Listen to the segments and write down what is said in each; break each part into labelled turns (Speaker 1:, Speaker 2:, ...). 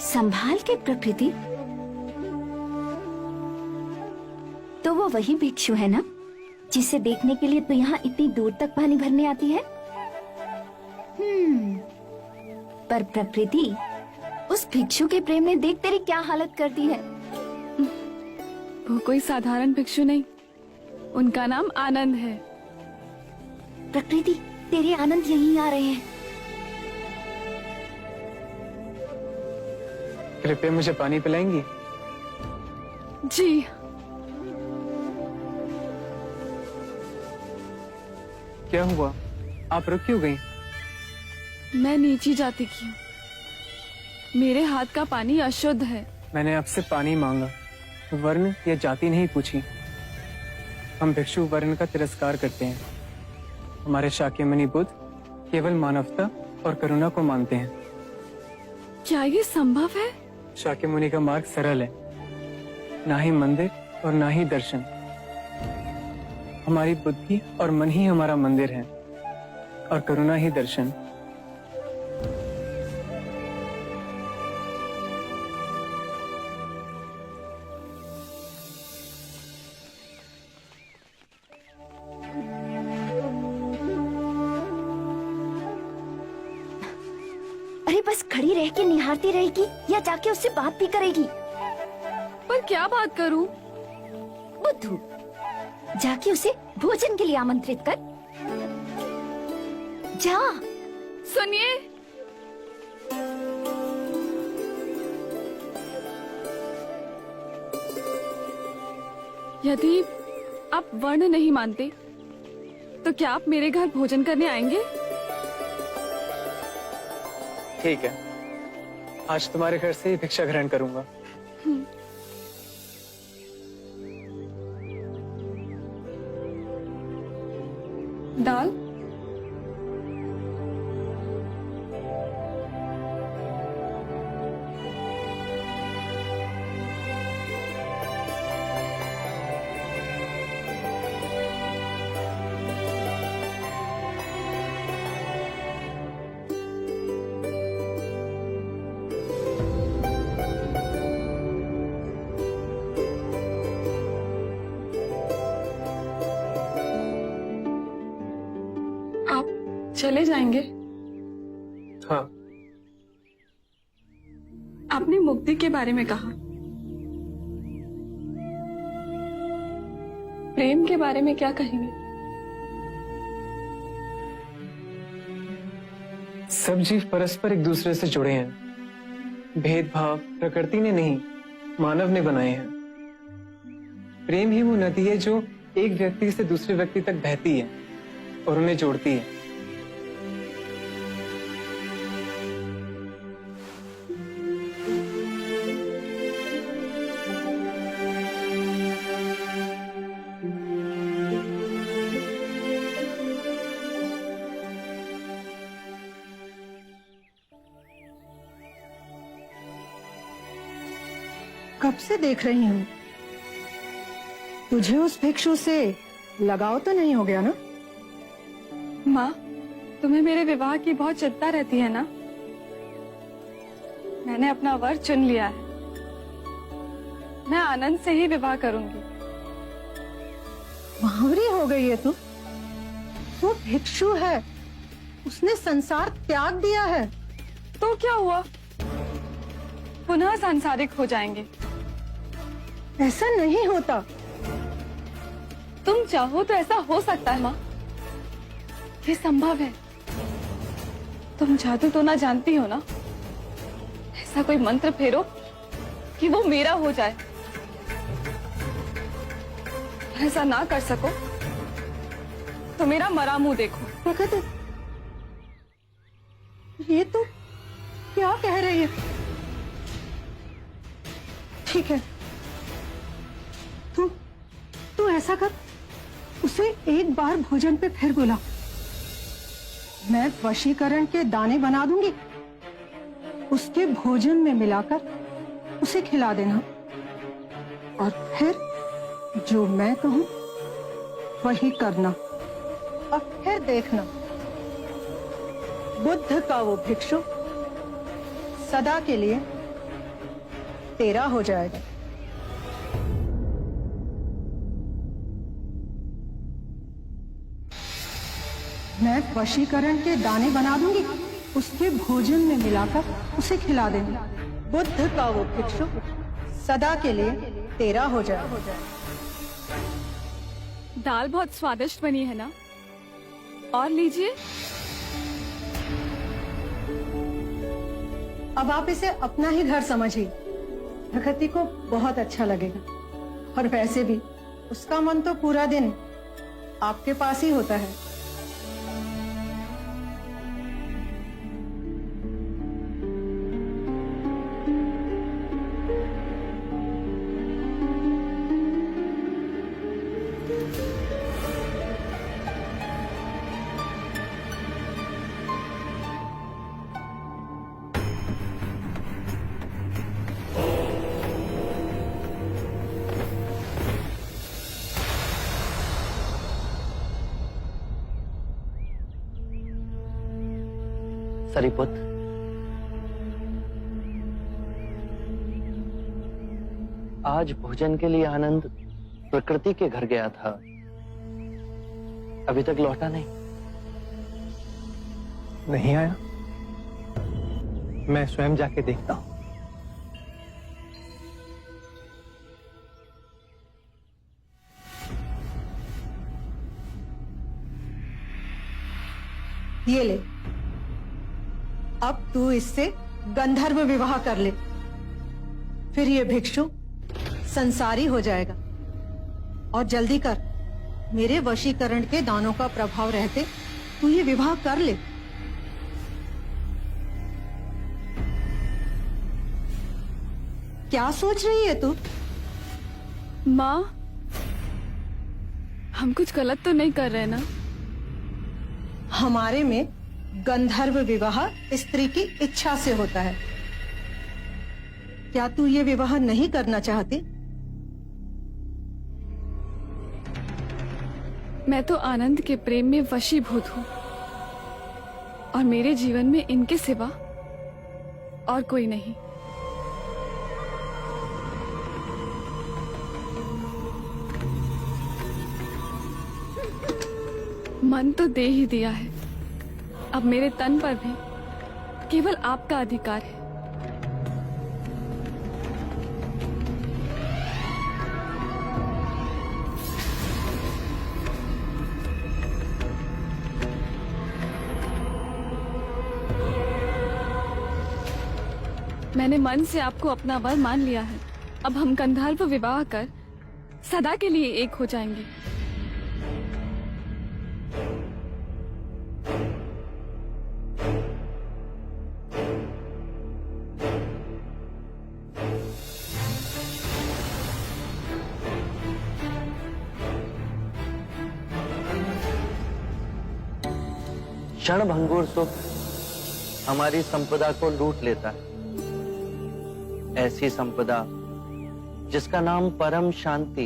Speaker 1: संभाल के प्रकृति? तो वो वही भिक्षु है ना जिसे देखने के लिए तू यहाँ इतनी दूर तक पानी भरने आती है? पर प्रकृति, उस भिक्षु के प्रेम ने देख तेरी क्या हालत कर दी है।
Speaker 2: वो कोई साधारण भिक्षु नहीं, उनका नाम आनंद है।
Speaker 1: प्रकृति, तेरे आनंद यहीं आ रहे हैं।
Speaker 3: कृपया मुझे पानी पिलाएंगी?
Speaker 2: जी।
Speaker 3: क्या हुआ, आप रुक क्यों गई?
Speaker 2: मैं नीचे जाती क्यों? मेरे हाथ का पानी अशुद्ध है।
Speaker 3: मैंने आपसे पानी मांगा, वर्ण या जाति नहीं पूछी। हम भिक्षु वर्ण का तिरस्कार करते हैं। हमारे शाक्यमुनि बुद्ध केवल मानवता और करुणा को मानते हैं।
Speaker 2: क्या ये संभव है?
Speaker 3: शाक्यमुनि का मार्ग सरल है, ना ही मंदिर और ना ही दर्शन। हमारी बुद्धि और मन ही हमारा मंदिर है और करुणा ही दर्शन।
Speaker 1: अरे बस खड़ी रह के निहारती रहेगी या जाके उससे बात भी करेगी?
Speaker 2: पर क्या बात करूं?
Speaker 1: बुद्धू, जाके उसे भोजन के लिए आमंत्रित कर। जा।
Speaker 2: सुनिए, यदि आप वर्ण नहीं मानते तो क्या आप मेरे घर भोजन करने आएंगे?
Speaker 3: ठीक है, आज तुम्हारे घर से ही भिक्षा ग्रहण करूंगा।
Speaker 2: दाल? चले जाएंगे?
Speaker 3: हाँ।
Speaker 2: आपने मुक्ति के बारे में कहा, प्रेम के बारे में क्या कहेंगे?
Speaker 3: सब जीव परस्पर एक दूसरे से जुड़े हैं। भेदभाव प्रकृति ने नहीं, मानव ने बनाए हैं। प्रेम ही वो नदी है जो एक व्यक्ति से दूसरे व्यक्ति तक बहती है और उन्हें जोड़ती है।
Speaker 4: कब से देख रही हूँ, तुझे उस भिक्षु से लगाव तो नहीं हो गया ना?
Speaker 2: माँ, तुम्हें मेरे विवाह की बहुत चिंता रहती है ना? मैंने अपना वर चुन लिया है। मैं आनंद से ही विवाह करूंगी।
Speaker 4: महावरी हो गई है तू। वो भिक्षु है, उसने संसार त्याग दिया है।
Speaker 2: तो क्या हुआ? पुनः सांसारिक हो जाएंगे।
Speaker 4: ऐसा नहीं होता।
Speaker 2: तुम चाहो तो ऐसा हो सकता है माँ, ये संभव है। तुम जादू तो ना जानती हो ना? ऐसा कोई मंत्र फेरो कि वो मेरा हो जाए। ऐसा ना कर सको तो मेरा मरा मुंह देखो।
Speaker 4: प्रकृति, ये तो क्या कह रही है? ठीक है, तू ऐसा कर, उसे एक बार भोजन पे फिर बुला। मैं वशीकरण के दाने बना दूंगी, उसके भोजन में मिलाकर उसे खिला देना और फिर जो मैं कहूं वही करना। और फिर देखना, बुद्ध का वो भिक्षु सदा के लिए तेरा हो जाएगा। मैं वशीकरण के दाने बना दूंगी, उसके भोजन में मिलाकर उसे खिला देंगे। बुद्ध का वो भिक्षु सदा के लिए तेरा हो जाएगा।
Speaker 2: दाल बहुत स्वादिष्ट बनी है ना? और लीजिए।
Speaker 4: अब आप इसे अपना ही घर समझिए। प्रकृति को बहुत अच्छा लगेगा, और वैसे भी उसका मन तो पूरा दिन आपके पास ही होता है।
Speaker 5: सरीपुत, आज भोजन के लिए आनंद प्रकृति के घर गया था, अभी तक लौटा नहीं।
Speaker 6: नहीं आया? मैं स्वयं जाके देखता हूं।
Speaker 4: ये ले, अब तू इससे गंधर्व विवाह कर ले, फिर ये भिक्षु संसारी हो जाएगा। और जल्दी कर, मेरे वशीकरण के दानों का प्रभाव रहते तू ये विवाह कर ले। क्या सोच रही है तू?
Speaker 2: माँ, हम कुछ गलत तो नहीं कर रहे ना?
Speaker 4: हमारे में गंधर्व विवाह स्त्री की इच्छा से होता है। क्या तू ये विवाह नहीं करना चाहती?
Speaker 2: मैं तो आनंद के प्रेम में वशीभूत हूँ, और मेरे जीवन में इनके सिवा और कोई नहीं। मन तो दे ही दिया है, अब मेरे तन पर भी केवल आपका अधिकार है। मैंने मन से आपको अपना वर मान लिया है। अब हम गंधर्व विवाह कर सदा के लिए एक हो जाएंगे।
Speaker 5: क्षणभंगुर सुख हमारी संपदा को लूट लेता है। ऐसी संपदा जिसका नाम परम शांति।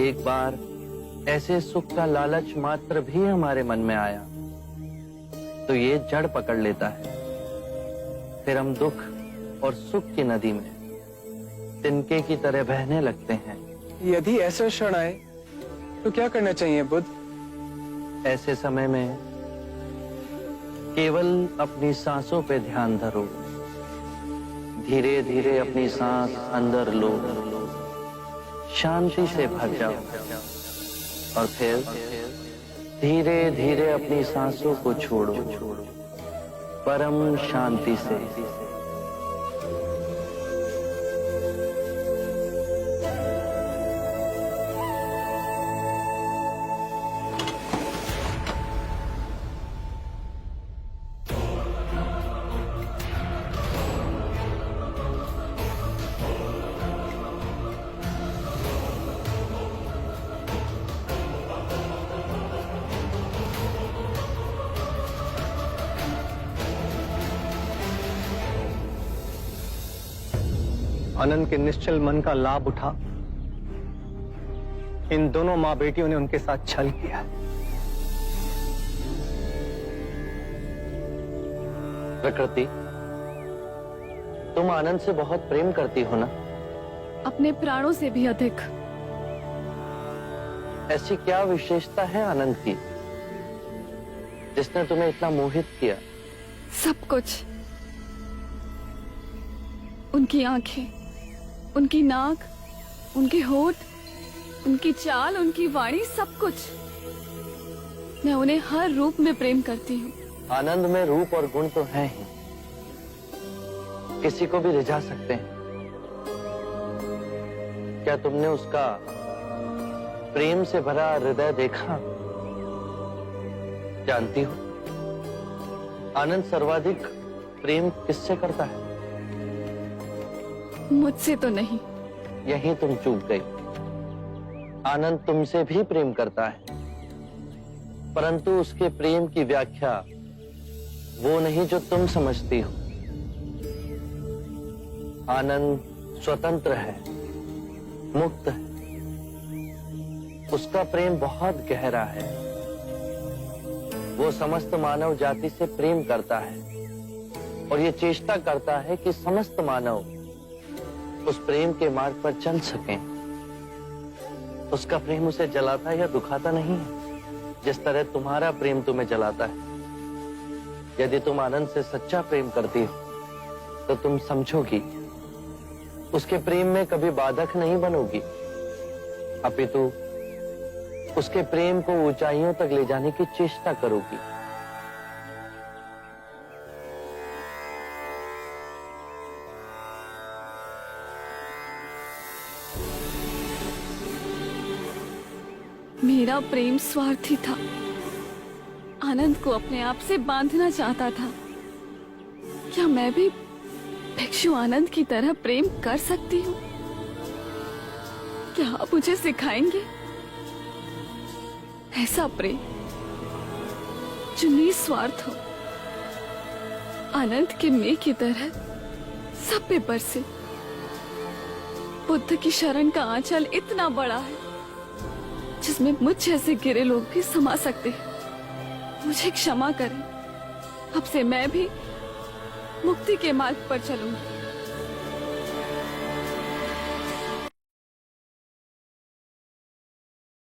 Speaker 5: एक बार ऐसे सुख का लालच मात्र भी हमारे मन में आया तो ये जड़ पकड़ लेता है। फिर हम दुख और सुख की नदी में तिनके की तरह बहने लगते हैं।
Speaker 3: यदि ऐसा क्षण आए तो क्या करना चाहिए बुद्ध?
Speaker 5: ऐसे समय में केवल अपनी सांसों पे ध्यान धरो। धीरे धीरे अपनी सांस अंदर लो, शांति से भर जाओ, और फिर धीरे धीरे अपनी सांसों को छोड़ो परम शांति से।
Speaker 6: आनंद के निश्चल मन का लाभ उठा इन दोनों मां बेटियों ने उनके साथ छल किया।
Speaker 5: प्रकृति, तुम आनंद से बहुत प्रेम करती हो ना?
Speaker 2: अपने प्राणों से भी अधिक।
Speaker 5: ऐसी क्या विशेषता है आनंद की जिसने तुम्हें इतना मोहित किया?
Speaker 2: सब कुछ। उनकी आंखें, उनकी नाक, उनके होठ, उनकी चाल, उनकी वाणी, सब कुछ। मैं उन्हें हर रूप में प्रेम करती हूँ।
Speaker 5: आनंद में रूप और गुण तो हैं ही, किसी को भी रिझा सकते हैं। क्या तुमने उसका प्रेम से भरा हृदय देखा? जानती हो आनंद सर्वाधिक प्रेम किससे करता है?
Speaker 2: मुझसे तो नहीं।
Speaker 5: यही तुम चूक गई। आनंद तुमसे भी प्रेम करता है, परंतु उसके प्रेम की व्याख्या वो नहीं जो तुम समझती हो। आनंद स्वतंत्र है, मुक्त है। उसका प्रेम बहुत गहरा है। वो समस्त मानव जाति से प्रेम करता है और ये चेष्टा करता है कि समस्त मानव उस प्रेम के मार्ग पर चल सकें। उसका प्रेम उसे जलाता या दुखाता नहीं है, जिस तरह तुम्हारा प्रेम तुम्हें जलाता है। यदि तुम आनंद से सच्चा प्रेम करती हो तो तुम समझोगी उसके प्रेम में कभी बाधक नहीं बनोगी, अपितु उसके प्रेम को ऊंचाइयों तक ले जाने की चेष्टा करोगी।
Speaker 2: मेरा प्रेम स्वार्थी था। आनंद को अपने आप से बांधना चाहता था। क्या मैं भी भिक्षु आनंद की तरह प्रेम कर सकती हूँ? क्या आप मुझे सिखाएंगे ऐसा प्रेम जो निस्वार्थ हो, आनंद के मेघ की तरह सब पे बरसे? बुद्ध की शरण का आंचल इतना बड़ा है जिसमें मुझ जैसे गिरे लोग भी समा सकते हैं। मुझे क्षमा करें, अब से मैं भी मुक्ति के मार्ग पर चलूंगी।